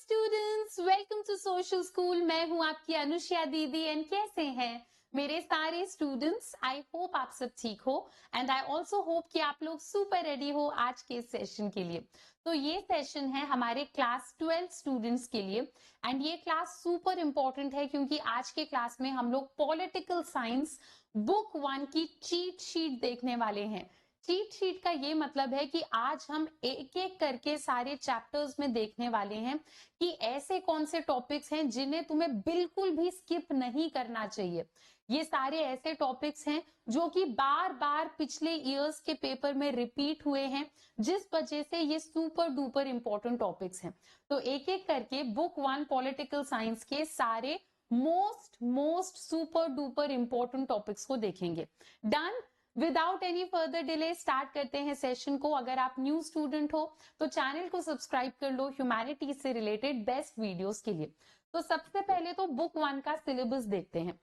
Students, welcome to social school. मैं हूं आपकी अनुष्या दीदी एंड कैसे हैं मेरे सारे स्टूडेंट्स। आई होप आप सब ठीक हो एंड आई ऑल्सो होप कि आप लोग सुपर रेडी हो आज के सेशन के लिए। तो ये सेशन है हमारे क्लास 12 स्टूडेंट्स के लिए एंड ये क्लास सुपर इंपॉर्टेंट है क्योंकि आज के क्लास में हम लोग पॉलिटिकल साइंस बुक 1 की चीट शीट देखने वाले हैं। चीट शीट का ये मतलब है कि आज हम एक एक करके सारे चैप्टर्स में देखने वाले हैं कि ऐसे कौन से टॉपिक्स हैं जिन्हें तुम्हें बिल्कुल भी स्किप नहीं करना चाहिए। ये सारे ऐसे टॉपिक्स हैं जो कि बार बार पिछले ईयर्स के पेपर में रिपीट हुए हैं, जिस वजह से ये सुपर डुपर इंपॉर्टेंट टॉपिक्स हैं। तो एक एक करके बुक 1 पॉलिटिकल साइंस के सारे most super duper important topics को देखेंगे। Done. Without any further delay start करते हैं सेशन को। अगर आप न्यू स्टूडेंट हो तो चैनल को सब्सक्राइब कर लो ह्यूमैनिटीज से रिलेटेड बेस्ट वीडियोस के लिए। तो सबसे पहले तो बुक 1 का सिलेबस देखते हैं।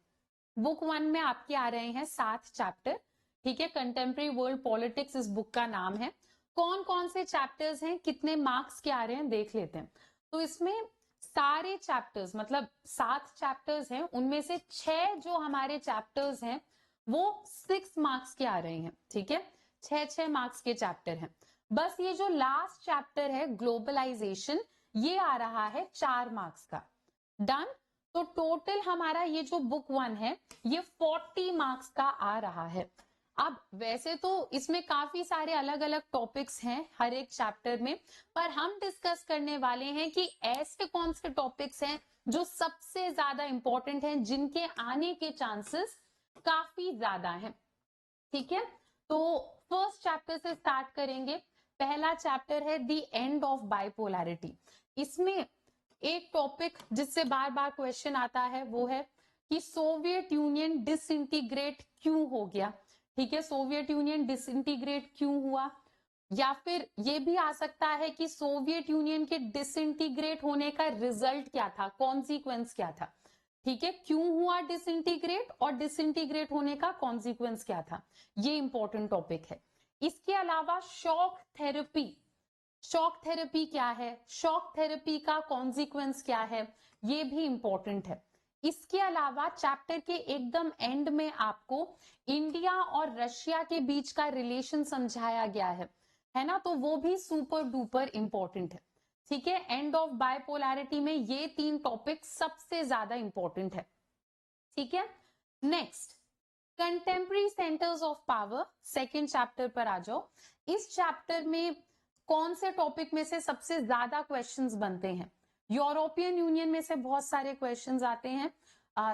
बुक 1 में आपके आ रहे हैं 7 चैप्टर। ठीक है, कंटेम्प्रेरी वर्ल्ड पॉलिटिक्स इस बुक का नाम है। कौन कौन से चैप्टर्स हैं, कितने मार्क्स के आ रहे हैं देख लेते हैं। तो इसमें सारे चैप्टर्स मतलब 7 चैप्टर्स हैं, उनमें से 6 जो हमारे चैप्टर्स हैं वो 6 मार्क्स के आ रहे हैं। ठीक है, 6 मार्क्स के चैप्टर हैं। बस ये जो लास्ट चैप्टर है ग्लोबलाइजेशन, ये आ रहा है 4 मार्क्स का। डन। तो टोटल हमारा ये जो बुक 1 है ये 40 मार्क्स का आ रहा है। अब वैसे तो इसमें काफी सारे अलग अलग टॉपिक्स हैं हर एक चैप्टर में, पर हम डिस्कस करने वाले हैं कि ऐसे कौन से टॉपिक्स हैं जो सबसे ज्यादा इंपॉर्टेंट हैं, जिनके आने के चांसेस काफी ज्यादा है। ठीक है, तो फर्स्ट चैप्टर से स्टार्ट करेंगे। पहला चैप्टर है द एंड ऑफ बाइपोलैरिटी। इसमें एक टॉपिक जिससे बार बार क्वेश्चन आता है वो है कि सोवियत यूनियन डिसइंटीग्रेट क्यों हो गया। ठीक है, सोवियत यूनियन डिसइंटीग्रेट क्यों हुआ, या फिर ये भी आ सकता है कि सोवियत यूनियन के डिसइंटीग्रेट होने का रिजल्ट क्या था, कॉन्सिक्वेंस क्या था। ठीक है, क्यों हुआ डिसइंटीग्रेट और डिसइंटीग्रेट होने का कॉन्सिक्वेंस क्या था, ये इंपॉर्टेंट टॉपिक है। इसके अलावा शॉक थेरेपी, शॉक थेरेपी क्या है, शॉक थेरेपी का कॉन्सिक्वेंस क्या है, ये भी इंपॉर्टेंट है। इसके अलावा चैप्टर के एकदम एंड में आपको इंडिया और रशिया के बीच का रिलेशन समझाया गया है ना, तो वो भी सुपर डुपर इंपॉर्टेंट है। ठीक है, एंड ऑफ बाइपोलैरिटी में ये 3 टॉपिक सबसे ज्यादा इंपॉर्टेंट है। ठीक है, next contemporary centres of power, second chapter पर आ जाओ। इस चैप्टर में कौन से टॉपिक में से सबसे ज्यादा क्वेश्चंस बनते हैं। यूरोपियन यूनियन में से बहुत सारे क्वेश्चंस आते हैं।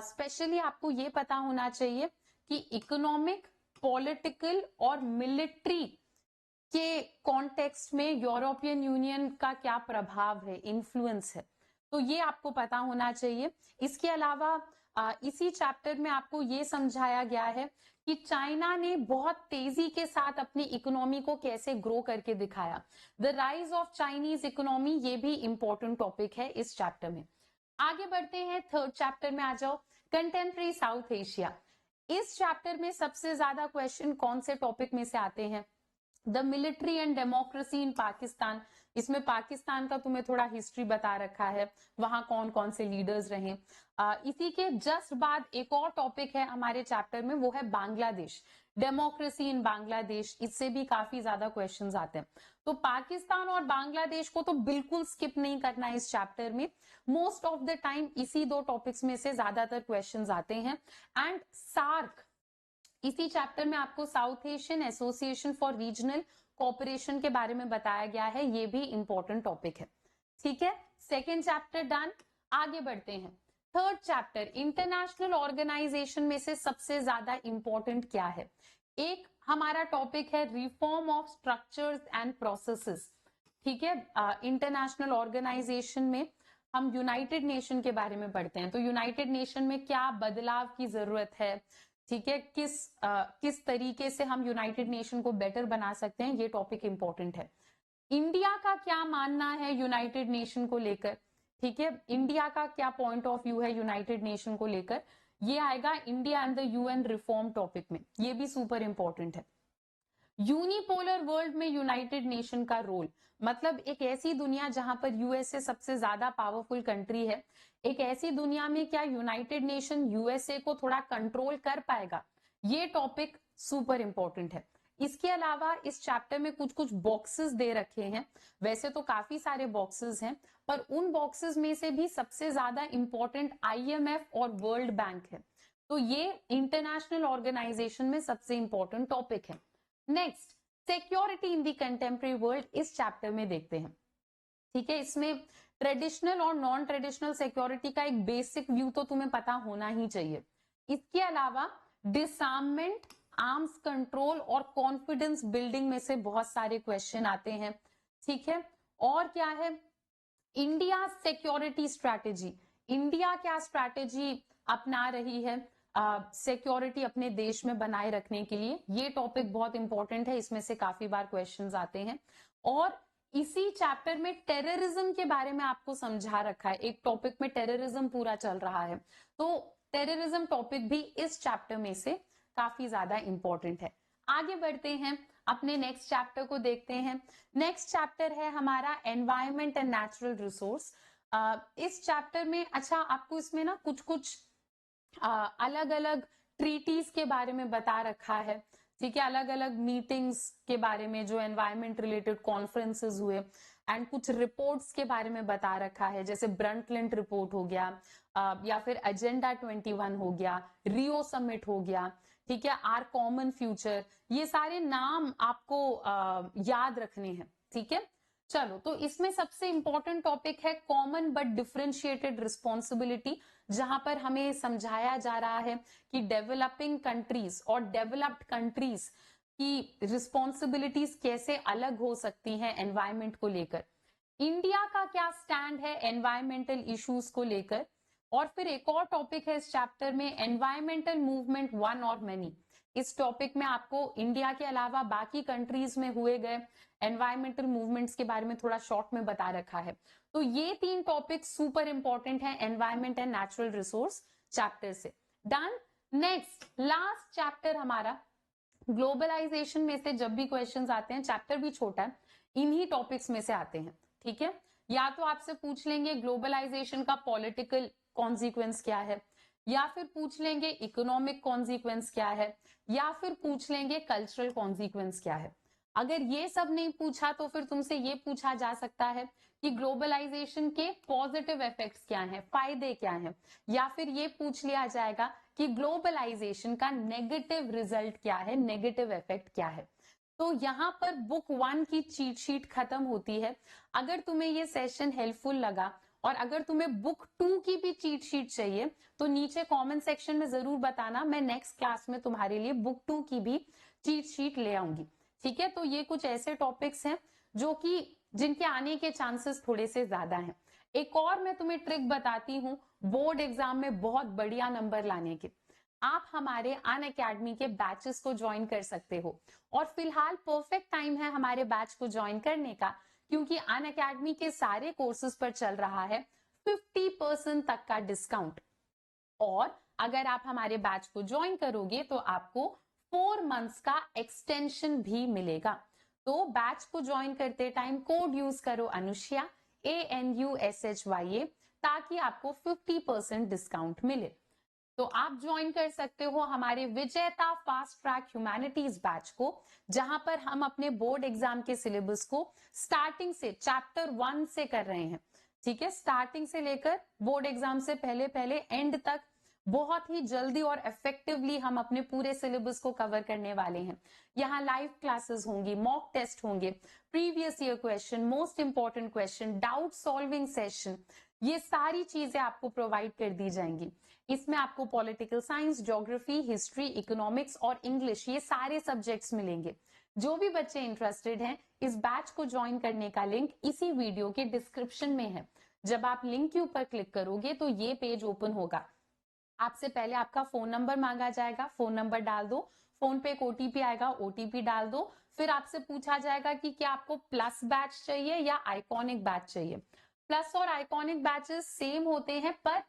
स्पेशली आपको ये पता होना चाहिए कि इकोनॉमिक, पॉलिटिकल और मिलिट्री के कॉन्टेक्स्ट में यूरोपियन यूनियन का क्या प्रभाव है, इन्फ्लुएंस है, तो ये आपको पता होना चाहिए। इसके अलावा इसी चैप्टर में आपको ये समझाया गया है कि चाइना ने बहुत तेजी के साथ अपनी इकोनॉमी को कैसे ग्रो करके दिखाया। The rise of Chinese economy, ये भी इंपॉर्टेंट टॉपिक है इस चैप्टर में। आगे बढ़ते हैं, थर्ड चैप्टर में आ जाओ, कंटेम्प्रेरी साउथ एशिया। इस चैप्टर में सबसे ज्यादा क्वेश्चन कौन से टॉपिक में से आते हैं, the military and democracy in Pakistan. इसमें पाकिस्तान का तुम्हें थोड़ा हिस्ट्री बता रखा है, वहां कौन कौन से लीडर्स रहे। इसी के जस्ट बाद एक और टॉपिक है हमारे चैप्टर में, वो है बांग्लादेश, डेमोक्रेसी इन बांग्लादेश। इससे भी काफी ज्यादा क्वेश्चंस आते हैं। तो पाकिस्तान और बांग्लादेश को तो बिल्कुल स्किप नहीं करना है इस चैप्टर में। मोस्ट ऑफ द टाइम इसी 2 टॉपिक्स में से ज्यादातर क्वेश्चंस आते हैं। एंड सार्क, इसी चैप्टर में आपको south Asian association for regional cooperation के बारे में बताया गया है, ये भी इंपॉर्टेंट टॉपिक है। ठीक है, सेकेंड चैप्टर डन। आगे बढ़ते हैं, थर्ड चैप्टर इंटरनेशनल ऑर्गेनाइजेशन में से सबसे ज्यादा इंपॉर्टेंट क्या है। एक हमारा टॉपिक है reform of structures and processes. ठीक है, इंटरनेशनल ऑर्गेनाइजेशन में हम यूनाइटेड नेशन के बारे में पढ़ते हैं, तो यूनाइटेड नेशन में क्या बदलाव की जरूरत है। ठीक है, किस तरीके से हम यूनाइटेड नेशन को बेटर बना सकते हैं, ये टॉपिक इंपॉर्टेंट है। इंडिया का क्या मानना है यूनाइटेड नेशन को लेकर। ठीक है, इंडिया का क्या पॉइंट ऑफ व्यू है यूनाइटेड नेशन को लेकर, ये आएगा India and the UN reform topic में, ये भी सुपर इंपॉर्टेंट है। यूनिपोलर वर्ल्ड में यूनाइटेड नेशन का रोल, मतलब एक ऐसी दुनिया जहां पर यूएसए सबसे ज्यादा पावरफुल कंट्री है, एक ऐसी दुनिया में क्या यूनाइटेड नेशन यूएसए को थोड़ा कंट्रोल कर पाएगा, ये टॉपिक सुपर इंपॉर्टेंट है। इसके अलावा इस चैप्टर में कुछ कुछ बॉक्सेस दे रखे हैं, वैसे तो काफी सारे बॉक्सेस हैं, पर उन बॉक्सेस में से भी सबसे ज्यादा इंपॉर्टेंट आईएमएफ और वर्ल्ड बैंक है, तो ये इंटरनेशनल ऑर्गेनाइजेशन में सबसे इंपॉर्टेंट टॉपिक है। Next, security in the contemporary world इस चैप्टर में देखते हैं। ठीक है, इसमें ट्रेडिशनल और नॉन ट्रेडिशनल सिक्योरिटी का एक बेसिक व्यू तो तुम्हें पता होना ही चाहिए। इसके अलावा डिसआर्ममेंट, आर्म्स कंट्रोल और कॉन्फिडेंस बिल्डिंग में से बहुत सारे क्वेश्चन आते हैं। ठीक है, और क्या है, इंडिया सिक्योरिटी स्ट्रैटेजी, इंडिया क्या स्ट्रैटेजी अपना रही है सिक्योरिटी अपने देश में बनाए रखने के लिए, ये टॉपिक बहुत इंपॉर्टेंट है, इसमें से काफी बार क्वेश्चंस आते हैं। और इसी चैप्टर में टेररिज्म के बारे में आपको समझा रखा है, एक टॉपिक में टेररिज्म पूरा चल रहा है, तो टेररिज्म टॉपिक भी इस चैप्टर में से काफी ज्यादा इंपॉर्टेंट है। आगे बढ़ते हैं, अपने नेक्स्ट चैप्टर को देखते हैं। नेक्स्ट चैप्टर है हमारा एनवायरमेंट एंड नेचुरल रिसोर्स। इस चैप्टर में अच्छा आपको इसमें ना कुछ कुछ अलग अलग ट्रीटीज के बारे में बता रखा है। ठीक है, अलग अलग मीटिंग्स के बारे में जो एनवायरमेंट रिलेटेड कॉन्फ्रेंसेस हुए, एंड कुछ रिपोर्ट्स के बारे में बता रखा है, जैसे ब्रंटलैंड रिपोर्ट हो गया, या फिर एजेंडा 21 हो गया, रियो समिट हो गया। ठीक है, आर कॉमन फ्यूचर, ये सारे नाम आपको याद रखने हैं। ठीक है, चलो, तो इसमें सबसे इंपॉर्टेंट टॉपिक है कॉमन बट डिफरेंशिएटेड रिस्पॉन्सिबिलिटी, जहां पर हमें समझाया जा रहा है कि डेवलपिंग कंट्रीज और डेवलप्ड कंट्रीज की रिस्पॉन्सिबिलिटीज कैसे अलग हो सकती हैं एनवायरमेंट को लेकर, इंडिया का क्या स्टैंड है एनवायरमेंटल इश्यूज को लेकर। और फिर एक और टॉपिक है इस चैप्टर में, एनवायरमेंटल मूवमेंट वन और मेनी। इस टॉपिक में आपको इंडिया के अलावा बाकी कंट्रीज में हुए गए एनवायरमेंटल मूवमेंट्स के बारे में थोड़ा शॉर्ट में बता रखा है। तो ये 3 टॉपिक सुपर इंपॉर्टेंट है environment and natural resource chapter से। डन। नेक्स्ट लास्ट चैप्टर हमारा ग्लोबलाइजेशन में से जब भी क्वेश्चंस आते हैं, चैप्टर भी छोटा है, इन्हीं टॉपिक्स में से आते हैं। ठीक है, या तो आपसे पूछ लेंगे ग्लोबलाइजेशन का पॉलिटिकल कॉन्सिक्वेंस क्या है, या फिर पूछ लेंगे इकोनॉमिक कॉन्सिक्वेंस क्या है, या फिर पूछ लेंगे कल्चरल कॉन्सिक्वेंस क्या है। अगर ये सब नहीं पूछा तो फिर तुमसे ये पूछा जा सकता है कि ग्लोबलाइजेशन के पॉजिटिव इफेक्ट्स क्या हैं, फायदे क्या हैं, या फिर ये पूछ लिया जाएगा कि ग्लोबलाइजेशन का नेगेटिव रिजल्ट क्या है, नेगेटिव इफेक्ट क्या है। तो यहाँ पर बुक 1 की चीट शीट खत्म होती है। अगर तुम्हें ये सेशन हेल्पफुल लगा और अगर तुम्हें बुक 2 की भी चीट शीट चाहिए तो नीचे कमेंट सेक्शन में जरूर बताना, मैं नेक्स्ट क्लास में तुम्हारे लिए बुक 2 की भी चीट शीट ले आऊंगी। ठीक है, तो ये कुछ ऐसे टॉपिक्स हैं जो कि जिनके आने के चांसेस थोड़े से ज्यादा हैं। एक और मैं तुम्हें ट्रिक बताती हूँ बोर्ड एग्जाम में बहुत बढ़िया नंबर लाने के। आप हमारे अनअकैडमी के बैचेस को ज्वाइन कर सकते हो, और फिलहाल परफेक्ट टाइम है हमारे बैच को ज्वाइन करने का, क्योंकि अनअकैडमी के सारे कोर्सेज पर चल रहा है 50% तक का डिस्काउंट। और अगर आप हमारे बैच को ज्वाइन करोगे तो आपको 4 मंथ्स का एक्सटेंशन भी मिलेगा। तो बैच को ज्वाइन करते टाइम कोड यूज करो अनुष्या, ANUSHYA, ताकि आपको 50% डिस्काउंट मिले। तो आप ज्वाइन कर सकते हो हमारे विजेता फास्ट ट्रैक ह्यूमैनिटीज बैच को, जहां पर हम अपने बोर्ड एग्जाम के सिलेबस को स्टार्टिंग से चैप्टर 1 से कर रहे हैं। ठीक है, स्टार्टिंग से लेकर बोर्ड एग्जाम से पहले पहले एंड तक बहुत ही जल्दी और इफेक्टिवली हम अपने पूरे सिलेबस को कवर करने वाले हैं। यहाँ लाइव क्लासेस होंगी, मॉक टेस्ट होंगे, previous year question, most important question, doubt solving session, ये सारी चीजें आपको प्रोवाइड कर दी जाएंगी। इसमें आपको political science, geography, history, economics और इंग्लिश, ये सारे सब्जेक्ट्स मिलेंगे। जो भी बच्चे इंटरेस्टेड हैं इस बैच को ज्वाइन करने का लिंक इसी वीडियो के डिस्क्रिप्शन में है। जब आप लिंक के ऊपर क्लिक करोगे तो ये पेज ओपन होगा। आपसे पहले आपका फोन नंबर मांगा जाएगा, फोन नंबर डाल दो, फोन पे एक ओटीपी आएगा, ओटीपी डाल दो, फिर आपसे पूछा जाएगा कि क्या आपको प्लस बैच चाहिए या आइकॉनिक बैच चाहिए। प्लस और आइकॉनिक बैचेस सेम होते हैं, पर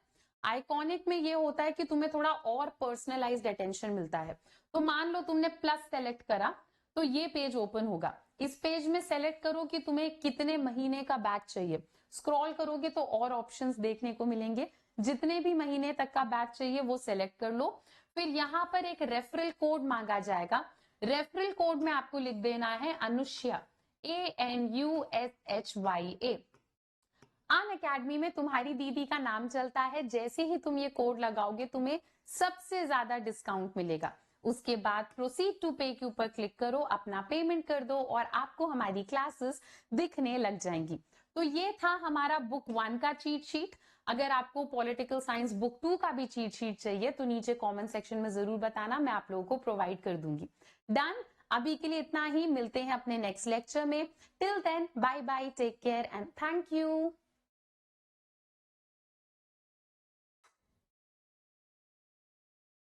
आइकॉनिक में ये होता है कि तुम्हें थोड़ा और पर्सनलाइज्ड अटेंशन मिलता है। तो मान लो तुमने प्लस सेलेक्ट करा तो ये पेज ओपन होगा। इस पेज में सेलेक्ट करो कि तुम्हें कितने महीने का बैच चाहिए। स्क्रॉल करोगे तो और ऑप्शंस देखने को मिलेंगे, जितने भी महीने तक का बैच चाहिए वो सेलेक्ट कर लो। फिर यहाँ पर एक रेफरल कोड मांगा जाएगा। रेफरल कोड में आपको लिख देना है अनुष्या, ANUSHYA। अन अकेडमी में तुम्हारी दीदी का नाम चलता है। जैसे ही तुम ये कोड लगाओगे तुम्हें सबसे ज्यादा डिस्काउंट मिलेगा। उसके बाद प्रोसीड टू पे के ऊपर क्लिक करो, अपना पेमेंट कर दो और आपको हमारी क्लासेस दिखने लग जाएंगी। तो ये था हमारा बुक 1 का चीट शीट। अगर आपको पॉलिटिकल साइंस बुक 2 का भी चीट शीट चाहिए तो नीचे कमेंट सेक्शन में जरूर बताना, मैं आप लोगों को प्रोवाइड कर दूंगी। डन। अभी के लिए इतना ही, मिलते हैं अपने नेक्स्ट लेक्चर में। Till then bye bye, take care and thank you.